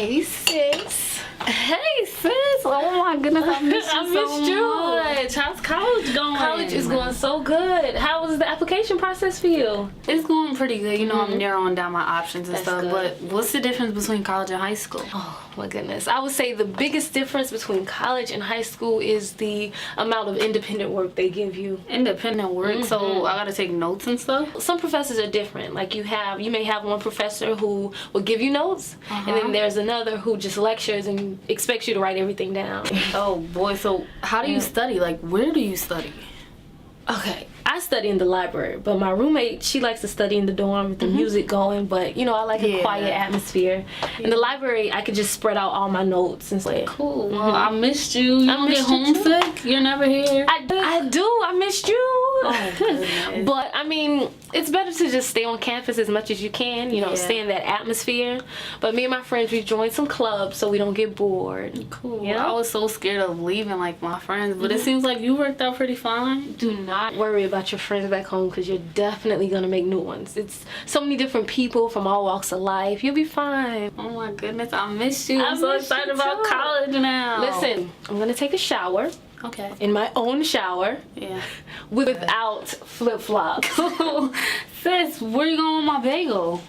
Hey, sis. Hey sis, oh my goodness, I missed you much. How's college going? College is going so good. How was the application process for you? It's going pretty good. You know, I'm narrowing down my options and That's stuff. good. But what's the difference between college and high school? Oh my goodness. I would say the biggest difference between college and high school is the amount of independent work they give you. Independent work, so I gotta take notes and stuff. Some professors are different. Like you may have one professor who will give you notes, and then there's another who just lectures and expects you to write everything down. Oh boy, so how do you study? Like, where do you study? Okay, I study in the library, but my roommate, she likes to study in the dorm with the music going, but you know, I like a quiet atmosphere. In the library, I could just spread out all my notes and say, Cool. Well, I missed you. You don't get homesick? You're never here? I do. I missed you. Oh, goodness. But I mean, it's better to just stay on campus as much as you can, you know, stay in that atmosphere. But me and my friends, we joined some clubs so we don't get bored. Cool. You know? I was so scared of leaving, like, my friends, but it seems like you worked out pretty fine. Do not worry about your friends back home because you're definitely going to make new ones. It's so many different people from all walks of life. You'll be fine. Oh my goodness, I missed you. I'm I so missed you excited about too. college now. Listen, I'm going to take a shower. Okay. In my own shower. Yeah. Without flip-flops. Sis, where you going with my bagel?